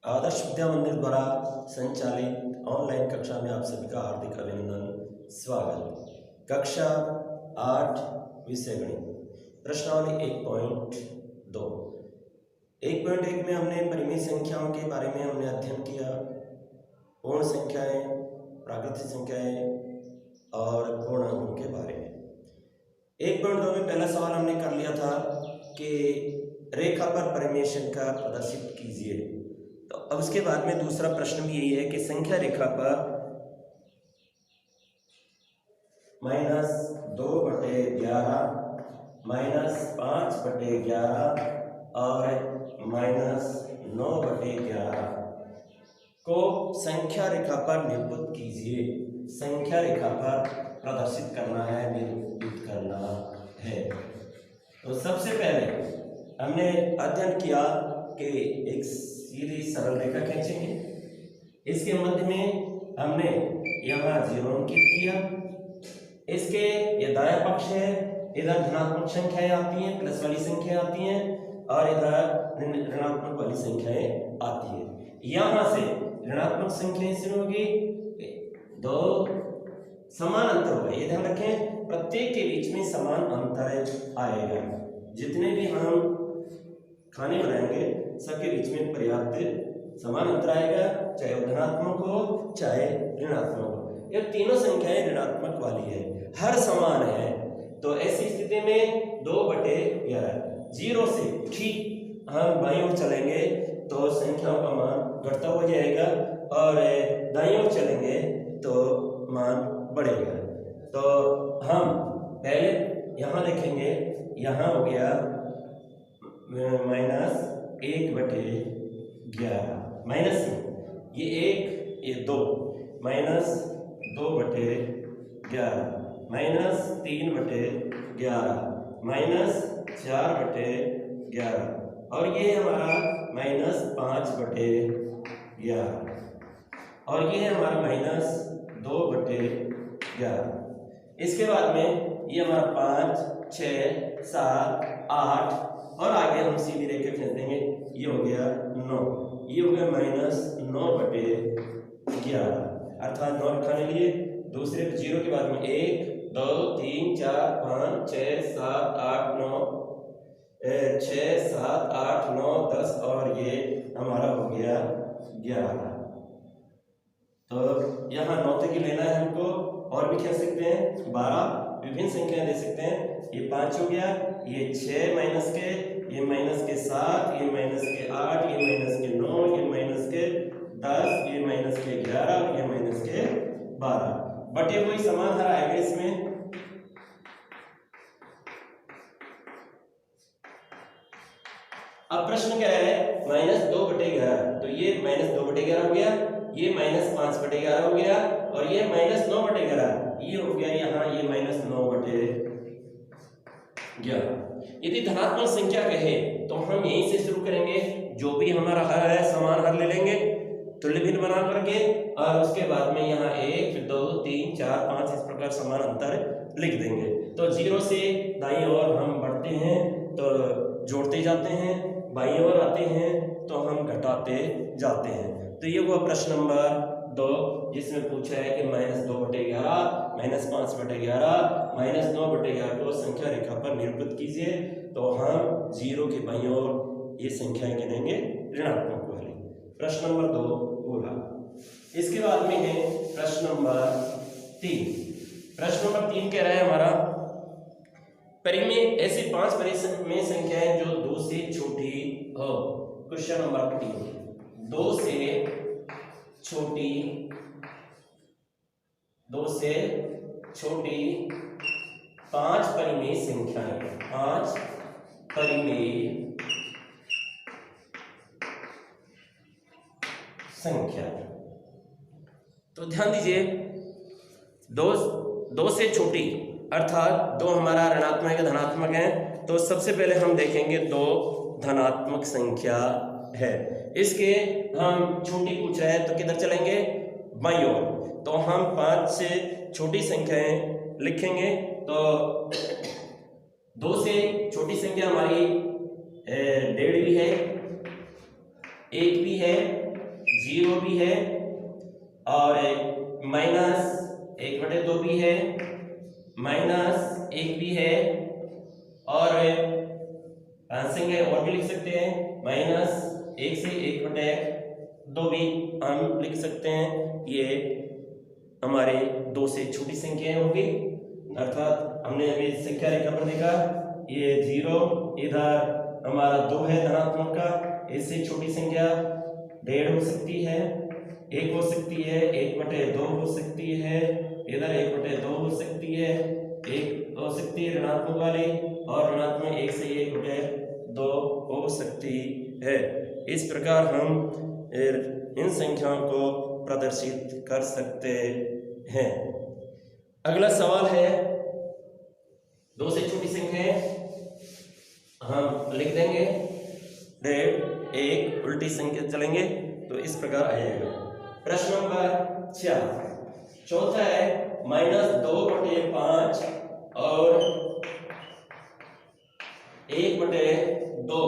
आदर्श विद्या मंदिर द्वारा संचालित ऑनलाइन कक्षा में आप सभी का हार्दिक अभिनंदन, स्वागत। कक्षा 8 विषय गणित, प्रश्नावली 1.2। 1.1 में हमने परिमेय संख्याओं के बारे में हमने अध्ययन किया। पूर्ण संख्याएं, प्राकृतिक संख्याएं और पूर्णांकों के बारे में। 1.2 में पहला सवाल हमने कर लिया था कि रेखा पर परिमेय संख्या प्रदर्शित कीजिए। तो अब उसके बाद में दूसरा प्रश्न भी यही है कि संख्या रेखा पर -2/11, -5/11 और -9/11 को संख्या रेखा पर निरूपित कीजिए। संख्या रेखा पर प्रदर्शित करना है, निरूपित करना है। तो सबसे पहले हमने अध्ययन किया कि एक सीधी सरल रेखा खींचेंगे। इसके मध्य में हमने यहाँ 0 अंकित किया। इसके ये दायां पक्ष है, इधर धनात्मक संख्याएं आती हैं, प्लस वाली संख्याएं आती हैं और इधर ऋणात्मक वाली संख्याएं आती हैं। यहाँ से ऋणात्मक संख्याएं शुरू होगी, दो समान अंतर होगा। ये ध्यान रखें, प्रत्येक के बीच में समान अंतर आएगा। जितने भी हम खाने बनाएंगे सबके बीच में पर्याप्त समान अंतर आएगा, चाहे वो धनात्मक हो चाहे ऋणात्मक हो। ये तीनों संख्याएं ऋणात्मक वाली है, हर समान है। तो ऐसी स्थिति में 2/11 0 से ठीक हम बाईं ओर चलेंगे तो संख्याओं का मान घटता हो जाएगा और दाईं ओर चलेंगे तो मान बढ़ेगा। तो हम पहले यहाँ देखेंगे, यहाँ हो गया -1/11, माइनस में ये 1 ये 2, -2/11, -3/11, -4/11 और ये हमारा -5/11 और ये है हमारा -2/11। इसके बाद में ये हमारा 5, 6, 7, 8 और आगे हम सीधी रेखा खींच देंगे। ये हो गया 9, ये हो गया -9/11, अर्थात 9 रखने लिए दूसरे 0 के बाद में 1, 2, 3, 4, 5, 6, 7, 8, 9, 6, 7, 8, 9, 10 और ये हमारा हो गया 11। तो यहाँ 9 तक ही लेना है हमको, और भी खेल सकते हैं, 12 विभिन्न संख्याएं दे सकते हैं। ये 5 हो गया, ये 6 माइनस के, ये माइनस के 7, ये माइनस के 8, ये माइनस के 9, ये माइनस के 10, ये माइनस के 11 और ये माइनस के 12। बटे कोई समान हर आएगा इसमें। अब प्रश्न क्या है, -2/11, तो ये -2/11 हो गया, ये -5/11 हो गया और ये -9/11, ये हो गया यहाँ ये -9/11। यदि धनात्मक संख्या कहे तो हम यहीं से शुरू करेंगे, जो भी हमारा हर है समान हर ले लेंगे तुल्य भिन्न बना करके, और उसके बाद में यहाँ 1, फिर 2, 3, 4, 5 इस प्रकार समान अंतर लिख देंगे। तो 0 से दाईं ओर हम बढ़ते हैं तो जोड़ते जाते हैं, बाईं ओर आते हैं तो हम घटाते जाते हैं। तो ये हुआ प्रश्न नंबर 2, जिसमें पूछा है कि -2/11, -5/11, -9/11 को संख्या रेखा पर निरूपित कीजिए। तो हम 0 के बाईं ओर ये संख्याएं गिनेंगे ऋणात्मक वाली। प्रश्न नंबर 2 पूरा। इसके बाद में है प्रश्न नंबर 3। प्रश्न नंबर 3 कह रहा है हमारा, परिमेय ऐसी 5 परिमेय संख्याएं जो 2 से छोटी हो। क्वेश्चन नंबर 3, 2 से छोटी 5 परिमेय संख्याएं, 5 परिमेय संख्या। तो ध्यान दीजिए, 2 से छोटी अर्थात 2 हमारा ऋणात्मक है, धनात्मक है। तो सबसे पहले हम देखेंगे 2 धनात्मक संख्या है। इसके हम छोटी पूछ रहे हैं तो किधर चलेंगे, बाईं ओर। तो हम 5 से छोटी संख्याएं लिखेंगे। तो 2 से छोटी संख्या हमारी 1.5 भी है, 1 भी है 0 भी है और -1/2 भी है, -1 भी है और 5 संख्या और भी लिख सकते हैं, -1 से 1/2 भी हम लिख सकते हैं। ये हमारे 2 से छोटी संख्याएं होगी, अर्थात हमने अभी संख्या रेखा पर देखा ये 0, इधर हमारा 2 है धनात्मक का, इससे छोटी संख्या 1.5 हो सकती है, 1 हो सकती है, 1/2 हो सकती है, इधर 1/2 हो सकती है, 1 हो सकती है ऋणात्मक वाली और ऋणात्मक 1 से 1/2 हो सकती है। इस प्रकार हम इन संख्याओं को प्रदर्शित कर सकते हैं। अगला सवाल है 2 से छोटी संख्याएं हम लिख देंगे, 1.5 1 उल्टी संख्या चलेंगे तो इस प्रकार आ जाएगा। प्रश्न नंबर 4 चौथा है -2/5 और 1/2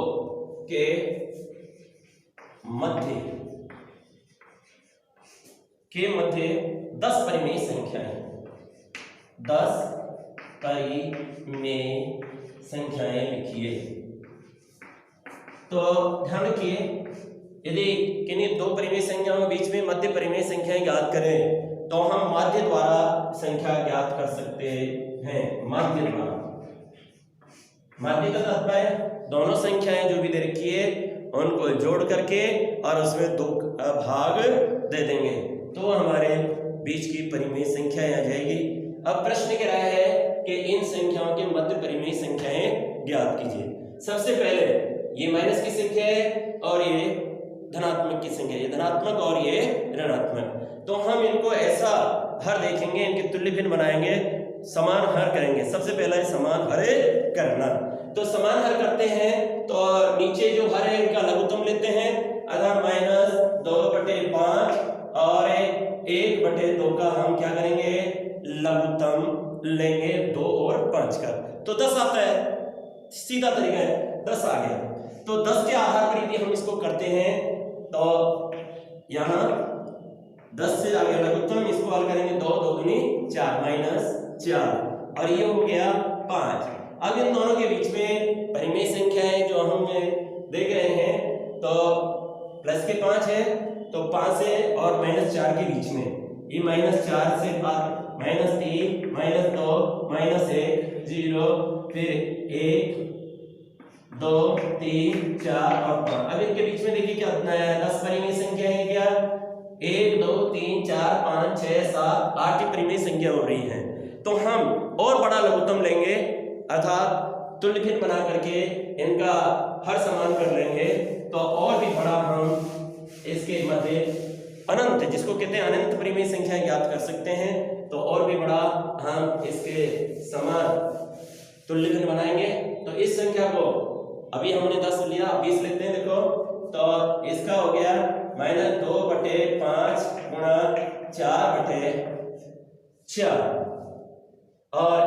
के मध्य 10 परिमेय संख्याएं, 10 परिमेय संख्याएं लिखिए। तो ध्यान रखिए, यदि किन्हीं 2 परिमेय संख्याओं के बीच में मध्य परिमेय संख्याएं ज्ञात करें तो हम माध्य द्वारा संख्या ज्ञात कर सकते हैं। माध्य द्वारा, माध्य का तात्पर्य दोनों संख्याएं जो भी दे रखी है उनको जोड़ करके और उसमें 2 भाग दे देंगे तो हमारे बीच की परिमेय संख्याएं आ जाएगी। अब प्रश्न कह रहा है कि इन संख्याओं के मध्य परिमेय संख्याएं ज्ञात कीजिए। सबसे पहले ये माइनस की संख्या है और ये धनात्मक की संख्या, ये धनात्मक और ये ऋणात्मक। तो हम इनको ऐसा हर देखेंगे, इनके तुल्य भिन्न बनाएंगे, समान हर करेंगे। सबसे पहला है समान हर करना। तो समान हर करते हैं तो नीचे जो हर है इनका लघुत्तम लेते हैं, अर्थात -2/5 और 1/2 का हम क्या करेंगे, लघुत्तम लेंगे 2 और 5 का, तो 10 आता है। सीधा तरीका है, 10 आ गया। तो 10 के आधार पर यदि हम इसको करते हैं तो यहाँ 10 से आ गया लघुत्तम, इसको हल करेंगे 2 2 दूनी 4 -4 और ये हो गया 5। अब इन दोनों के बीच में परिमेय संख्याएं जो हम देख रहे हैं तो प्लस के 5 है तो 5 से और -4 के बीच में ये -4 से 5 -3 -2 -1 0 फिर 1 2 3 4 और 5। अब इनके बीच में देखिए क्या है, 10 परिमेय संख्या है क्या, 1 2 3 4 5 6 7 8 की परिमेय संख्या हो रही है। तो हम और बड़ा लघुत्तम लेंगे, अर्थात तुल्य भिन्न बना करके इनका हर समान कर लेंगे तो और भी बड़ा हम इसके मध्य अनंत, जिसको कहते हैं अनंत परिमेय संख्या ज्ञात कर सकते हैं। तो और भी बड़ा हम इसके समान तुल्य भिन्न बनाएंगे। तो इस संख्या को अभी हमने 10 लिया, 20 लेते हैं। देखो तो इसका हो गया -2/5 गुणा 4/6 और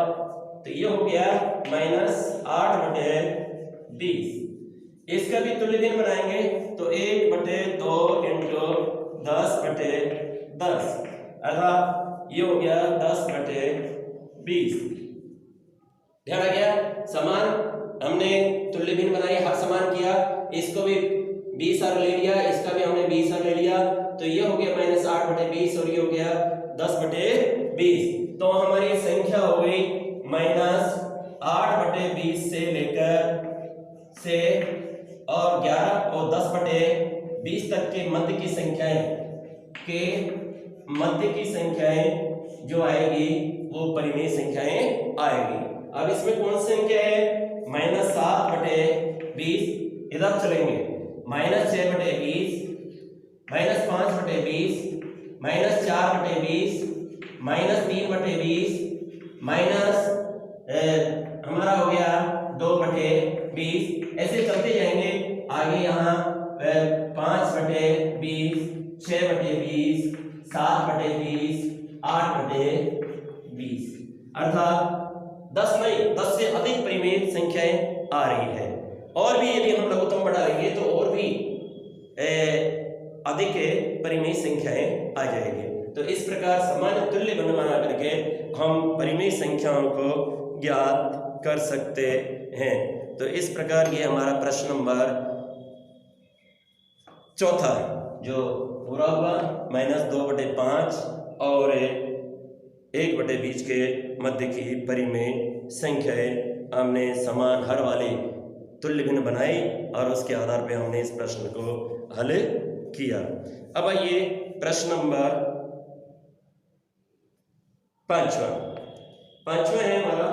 तो ये हो गया -8/20। इसका भी तुल्य भिन्न बनाएंगे तो 1/2 × 10/10 अर्थात ये हो गया 10/20। ध्यान आ गया, समान हमने तुल्य भिन्न बनाई, हर समान किया, इसको भी 20 हर ले लिया, इसका भी हमने 20 हर ले लिया, तो ये हो गया -8/20 और ये हो गया 10/20। तो हमारी संख्या हो गई -8/20 से लेकर से और 11 और 10/20 तक के मध्य की संख्याएं जो आएगी वो परिमेय संख्याएं आएगी। अब इसमें कौन सी संख्या है, -7/20 इधर चलेंगे, -6/20 -5/20 -4/20 -3/20 माइनस हमारा हो गया 2/20, ऐसे चलते जाएंगे आगे। यहाँ 5/20 6/20 7/20 8/20 अर्थात 10 नहीं 10 से अधिक परिमेय संख्याएं आ रही है। और भी यदि हम लघुत्तम बढ़ा लेंगे तो और भी अधिक परिमेय संख्याएं आ जाएगी। तो इस प्रकार समान तुल्य भिन्न बना करके हम परिमेय संख्याओं को ज्ञात कर सकते हैं। तो इस प्रकार ये हमारा प्रश्न नंबर चौथा जो पूरा हुआ -2/5 और 1/20 के मध्य की परिमेय संख्याएं हमने समान हर वाले तुल्य भिन्न बनाई और उसके आधार पर हमने इस प्रश्न को हल किया। अब आइए प्रश्न नंबर पांचवा है हमारा,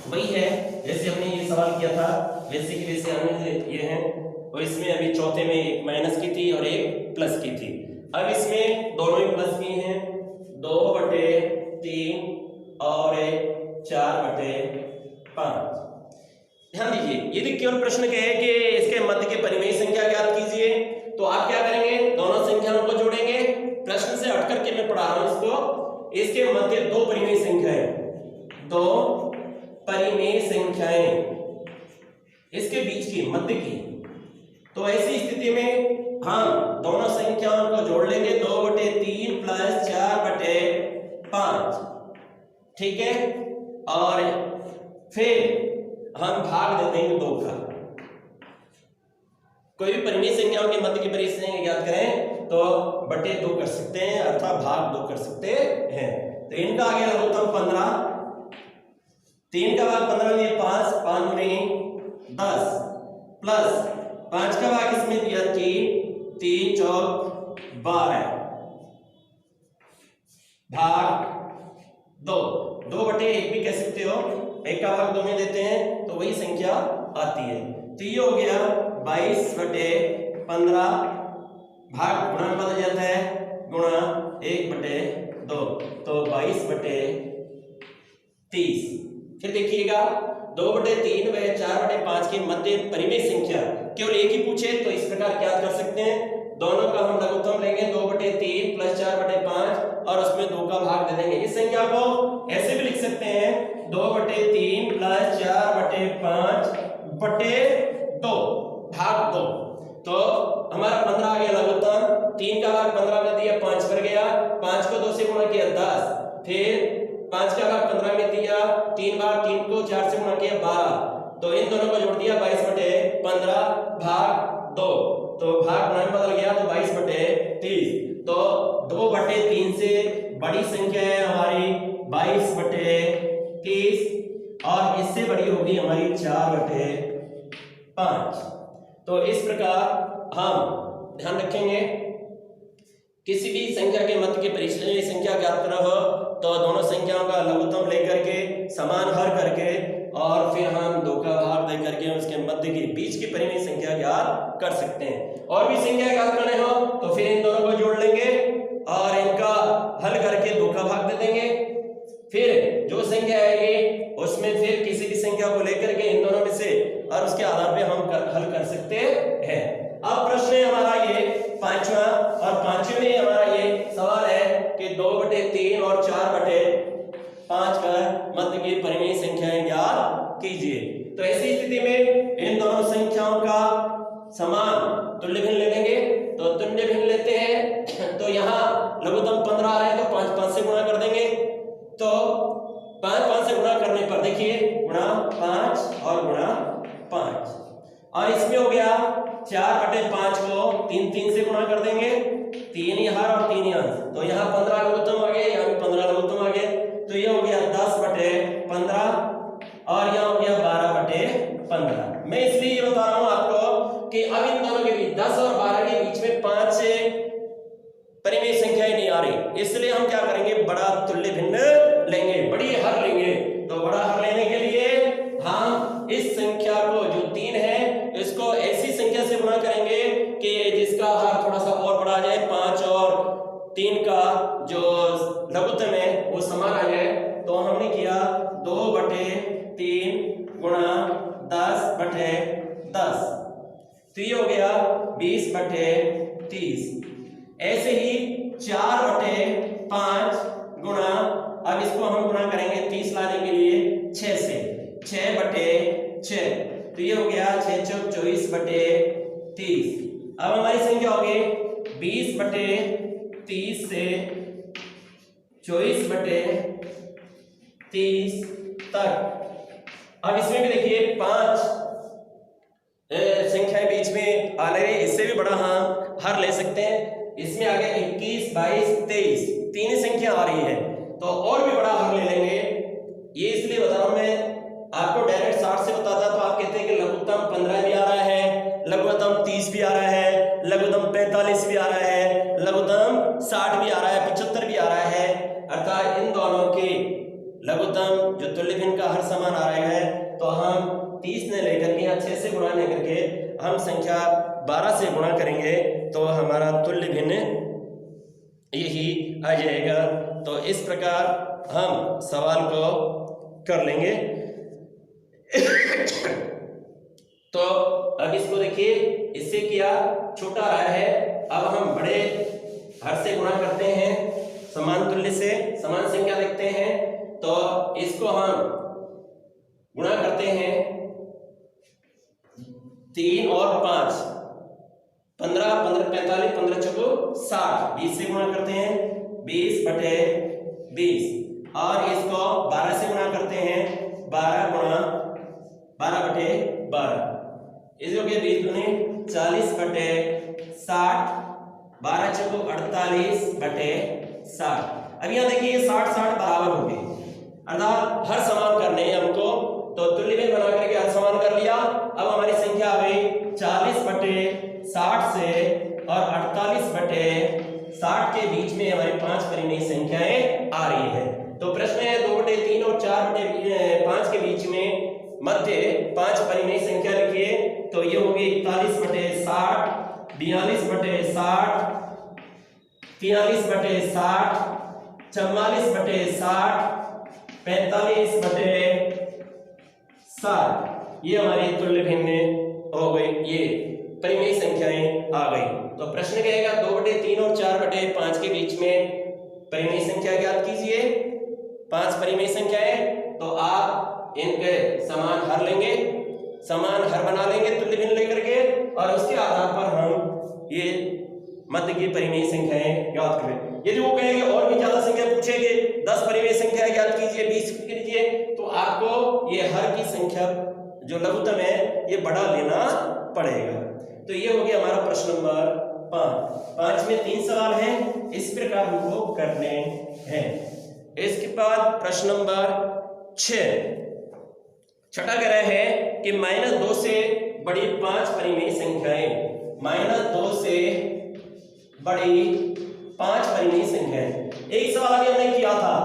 वही है जैसे हमने ये सवाल किया था वैसे की वैसे हमने ये हैं। और इसमें अभी चौथे में एक माइनस की थी और एक प्लस की थी। अब इसमें दोनों ही प्लस की हैं, 2/3 और 4/5। ध्यान दीजिए, यदि केवल प्रश्न कहे कि इसके मध्य के परिमेय संख्या ज्ञात कीजिए तो आप क्या करेंगे, दोनों संख्याओं को जोड़ेंगे। प्रश्न से हट करके मैं पढ़ा रहा हूं इसको। इसके मध्य दो परिमेय संख्याएं, दो परिमेय संख्याएं इसके बीच की मध्य की, तो ऐसी स्थिति में हम दोनों संख्याओं को जोड़ लेंगे, 2/3 प्लस 4/5, ठीक है। और फिर हम भाग दे देंगे 2 का। कोई भी परिमेय संख्याओं के मध्य की परिमेय संख्या ज्ञात करें तो बटे 2 कर सकते हैं अर्थात भाग 2 कर सकते हैं। तो इनका आ गया लघुत्तम 15, 3 का भाग 15 में 5, 5 में 10 प्लस 5 का भाग इसमें दिया 3, 3 चौक 12 भाग 2, 2/1 भी कह सकते हो, 1 का भाग 2 में देते हैं तो वही संख्या आती है। तो ये हो गया 22/15 भाग गुणा में बदल जाता है गुणा 1/2, तो 22/30। फिर देखिएगा 2/3 व 4/5 के मध्य परिमेय संख्या केवल एक ही पूछे तो इस प्रकार क्या कर सकते हैं, दोनों का हम लघुत्तम लेंगे 2/3 प्लस 4/5 और उसमें 2 का भाग दे देंगे। इस संख्या को ऐसे भी लिख सकते हैं 2/3 प्लस 4/5/2 भाग 2। तो हमारा 15 आ गया लघुत्तम, 3 का भाग 15 में दिया 5 पर गया, 5 को 2 से गुणा किया 10, फिर 5 का भाग 15 में दिया 3 बार, 3 को 4 से गुणा किया 12, तो इन दोनों को जोड़ दिया 22/15 भाग 2, तो भाग गुणा में बदल गया तो 22/30। तो 2/3 से बड़ी संख्या है हमारी 22/30 और इससे बड़ी होगी हमारी 4/5। तो इस प्रकार हम ध्यान रखेंगे किसी भी संख्या के मध्य के परिमेय संख्या ज्ञात करना हो तो दोनों संख्याओं का लघुत्तम लेकर के समान हर करके और फिर हम 2 का भाग दे करके उसके मध्य के बीच की परिमेय संख्या ज्ञात कर सकते हैं। और भी संख्या ज्ञात करने हो तो फिर इन दोनों को जोड़ लेंगे और इनका हल करके 2 का भाग दे देंगे। फिर जो संख्या आएगी उसमें फिर किसी भी संख्या को लेकर के इन दोनों में से और उसके आधार पे हम हल कर सकते हैं। अब प्रश्न है हमारा ये 5वां और 5वें में हमारा ये सवाल है कि 2/3 और 4/5 का मध्य की परिमेय संख्याएं ज्ञात कीजिए। तो ऐसी स्थिति में इन दोनों संख्याओं का समान तुल्य भिन्न ले लेंगे, तो तुल्य भिन्न लेते हैं तो यहाँ लघुत्तम 15 आ रहा है तो 5 5 से गुणा कर देंगे, तो 5 5 से गुणा करने पर देखिए गुणा 5 और गुणा 5 और इसमें हो गया 4/5 को 3 3 से गुणा कर देंगे, 3 ही हर और 3 ही अंश, तो यहाँ 15 लघुत्तम आ गए, यहाँ भी 15 लघुत्तम आ गए, तो ये हो गया 10/15 और यहाँ हो गया 12/15। मैं इसलिए ये बता रहा हूं आपको कि अब इन दोनों के बीच 10 और 12 के बीच में 5 से परिमेय संख्याएं नहीं आ रही, इसलिए हम क्या करेंगे बड़ा तुल्य भिन्न लेंगे, बड़ी हर लेंगे। तो बड़ा हर लेने के लिए हम इस संख्या को जो 3 है इसको ऐसी संख्या से गुणा करेंगे कि जिसका हर थोड़ा सा और बढ़ा जाए, 5 और 3 का जो लघुत्तम है वो समान आ जाए। तो हमने किया 2/3 गुणा 10/10, तो ये हो गया 20/30। ऐसे ही 4/5 गुणा, अब इसको हम गुणा करेंगे 30 लाने के लिए 6 से, 6/6 तो ये हो गया 6 चौक 24 बटे 30। अब हमारी संख्या हो गई 20 बटे 30 से 24 बटे 30 तक। अब इसमें भी देखिए 5 संख्याएं बीच में आ रही है, इससे भी बड़ा हाँ हर ले सकते हैं। इसमें आ गया 21 22 23, तीन ही संख्या आ रही है तो और भी बड़ा हर ले लेंगे। ये इसलिए बता रहा हूं मैं, आपको डायरेक्ट 60 से बताता तो आप कहते हैं कि लघुत्तम 15 भी आ रहा है, लघुत्तम 30 भी आ रहा है, लघुत्तम 45 भी आ रहा है, लघुत्तम 60 भी आ रहा है, 75 भी आ रहा है। अर्थात इन दोनों के लघुत्तम जो तुल्य भिन्न का हर समान आ रहा है तो हम 30 ने लेकर के या 6 से गुणा नहीं करके हम संख्या 12 से गुणा करेंगे तो हमारा तुल्य भिन्न यही आ जाएगा। तो इस प्रकार हम सवाल को कर लेंगे। तो अब इसको देखिए, इससे क्या छोटा आ रहा है, अब हम बड़े हर से गुणा करते हैं, समान तुल्य से समान संख्या देखते हैं तो इसको हम गुणा करते हैं 3 और 5, 15 15 45 15 चौको 60, 20 से गुणा करते हैं 20 बटे 20 और इसको 12 से गुणा करते हैं 12 गुणा 12 बटे 12, इस हो गया 20 दूनी 40 बटे 60, 12 चौको 48 बटे 60। अब यहाँ देखिए 60 60 बराबर हो गए, अर्थात हर समान करने हैं हमको, तो तुल्य भिन्न बना करके हर समान कर लिया। अब हमारी संख्या आ गई 40 बटे 60 से और 48 बटे 60 के बीच में हमारी 5 परिमेय संख्याएं आ रही है। तो प्रश्न है 2 बटे 3 और 4 बटे 5 के बीच में मध्य 5 परिमेय संख्या लिखिए। तो ये होगी 41 बटे 60, 42 बटे 60, 43 बटे 60, 44 बटे 60, 45 बटे 60। ये हमारी तुल्य भिन्न हो गई, ये परिमेय संख्याएं आ गई। तो प्रश्न कहेगा 2 बटे 3 और 4 बटे 5 के बीच में परिमेय संख्या ज्ञात कीजिए। 5 परिमेय संख्याएं, तो आप इनके समान हर लेंगे, समान हर बना लेंगे तुल्य भिन्न लेकर के, और उसके आधार पर हम ये मध्य की परिमेय संख्याएं ज्ञात करें। यदि वो कहेंगे और भी ज्यादा संख्या पूछेंगे, 10 परिमेय संख्या ज्ञात कीजिए, 20 कीजिए, तो आपको ये हर की संख्या जो लघुत्तम है ये बड़ा लेना पड़ेगा। तो ये हो गया हमारा प्रश्न नंबर 5 में 3 सवाल हैं, इस प्रकार हमको करने हैं। इसके बाद प्रश्न नंबर 6, छठा कह रहे हैं कि -2 से बड़ी 5 परिमेय संख्याएं, -2 से बड़ी 5 परिमेय संख्याएं। एक सवाल अभी हमने किया था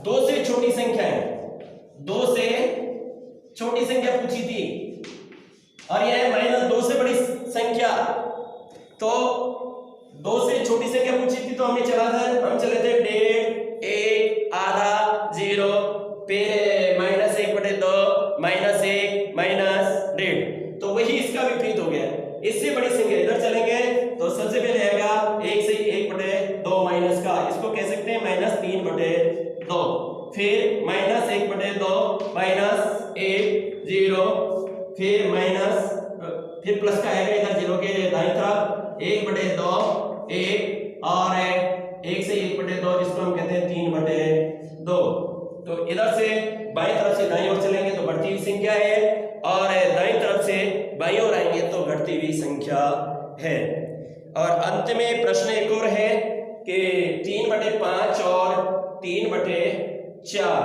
2 से छोटी संख्याएं, 2 से छोटी संख्या पूछी थी और यह -2 से बड़ी संख्या, तो 2 से छोटी संख्या पूछी थी तो हम चले थे 1.5, 1, आधा, 0, फिर -1 बटे 2, -1, -1.5, तो वही इसका विपरीत हो गया। इससे बड़ी संख्या इधर चलेंगे तो सबसे पहले आएगा 1 से 1 बटे 2 माइनस का, इसको कह सकते हैं -3 बटे 2, फिर -1 बटे 2, -1, 0, फिर प्लस का आएगा इधर 0 के दाईं तरफ 1 बटे 2, 1 और 1 से 1 बटे 2 जिसको हम कहते हैं 3 बटे 2। तो इधर से बाईं तरफ से दाईं ओर चलेंगे तो बढ़ती हुई संख्या है और दाईं तरफ से बाईं ओर आएंगे तो घटती हुई संख्या है। और अंत में प्रश्न एक और है कि 3 बटे 5 और 3 बटे 4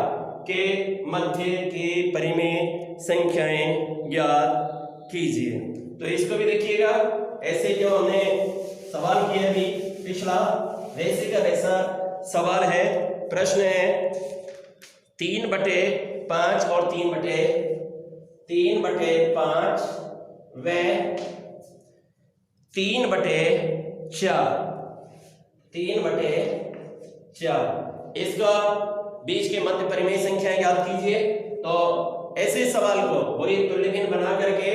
के मध्य की परिमेय संख्याएं ज्ञात कीजिए। तो इसको भी देखिएगा, ऐसे जो हमने सवाल किया अभी पिछला वैसे का वैसा सवाल है। प्रश्न है 3 बटे 5 और 3 बटे 5 व 3 बटे 4, इसका बीच के मध्य परिमेय संख्याएं ज्ञात कीजिए। तो ऐसे सवाल को पूरी तुल्य भिन्न बना करके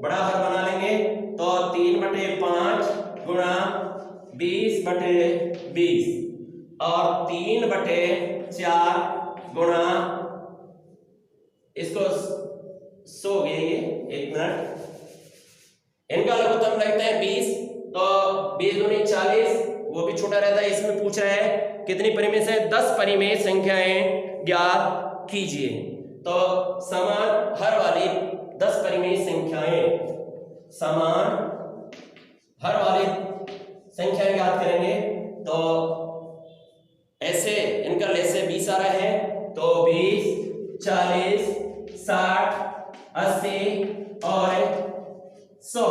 बड़ा हर बना लेंगे। तो 3 बटे 5 गुणा 20 बटे 20 और 3 बटे 4 गुणा इसको 100 हो गया ये, 1 मिनट। इनका लघुत्तम लगते हैं 20, तो 20 दूनी 40, वो भी छोटा रहता है। इसमें पूछ रहा है कितनी परिमेय से 10 परिमेय संख्याएं ज्ञात कीजिए। तो समान हर वाली 10 परिमेय संख्याएं, समान हर वाली संख्याएं ज्ञात करेंगे। तो ऐसे इनका लेसे 20 आ रहा है, तो 20, 40, 60, 80 और 100,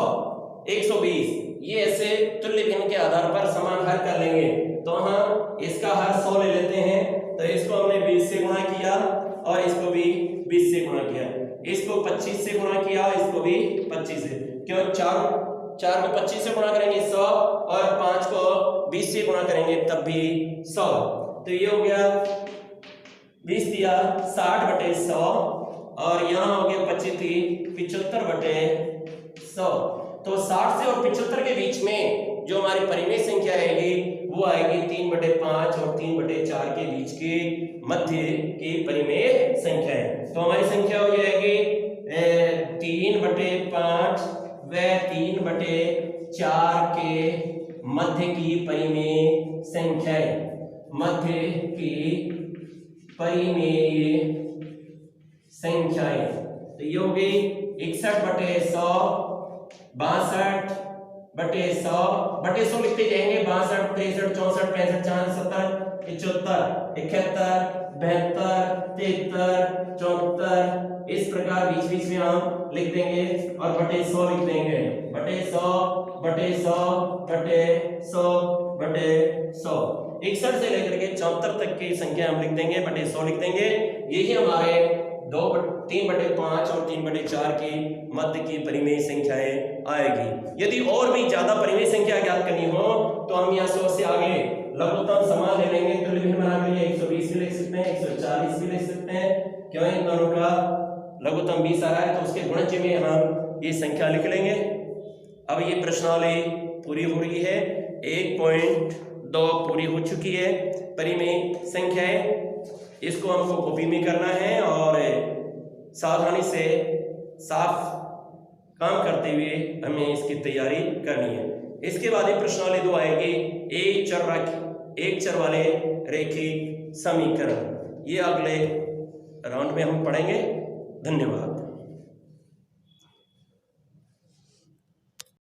120, ये ऐसे तुल्य भिन्न के आधार पर समान हर कर लेंगे। तो हम इसका हर 100 ले लेते हैं, तो इसको हमने 20 से गुणा किया और इसको भी 20 से गुणा किया, इसको 25 से गुणा किया, इसको भी 25 से। क्यों? 4 को 25 से गुणा करेंगे 100 और 5 को 20 से गुणा करेंगे तब भी 100। तो ये हो गया 20 दिया 60/100 और यहाँ हो गया 25 थी 75/100। तो 60 से और 75 के बीच में जो हमारी परिमेय संख्या आएगी वो आएगी 3/5 और 3/4 के बीच के मध्य की परिमेय संख्या है। तो हमारी संख्या हो जाएगी 3/5 व 3/4 के मध्य की परिमेय संख्या, मध्य की परिमेय संख्याएं। तो ये हो गई 61/100, 62/100 लिखते जाएंगे, 62, 63, 64, 65, 66, 70, 71, 72, 73, 74, इस प्रकार बीच बीच में हम लिख देंगे और बटे 100 लिख देंगे, बटे 100, बटे 100, बटे 100, बटे 100। 61 से लेकर के 74 तक की संख्या हम लिख देंगे, बटे 100 लिख देंगे। यही हमारे 3/5 और 3/4 की मध्य की परिमेय संख्याएं आएगी। यदि और भी ज्यादा परिमेय संख्या ज्ञात करनी हो तो हम यहाँ 100 से आगे लघुत्तम समान ले लेंगे, तुल्य भिन्न बना के 120 भी लिख सकते हैं, 140 भी लिख सकते हैं। क्यों? इन दोनों का लघुत्तम 20 आ रहा है तो उसके गुणज में हम ये संख्या लिख लेंगे। अब ये प्रश्नावली पूरी हो रही है, 1.2 पूरी हो चुकी है परिमेय संख्याएं। इसको हमको कॉपी में करना है और सावधानी से साफ काम करते हुए हमें इसकी तैयारी करनी है। इसके बाद ये प्रश्नावली 2 आएगी, एक चर वाले रैखिक समीकरण। ये अगले राउंड में हम पढ़ेंगे। धन्यवाद।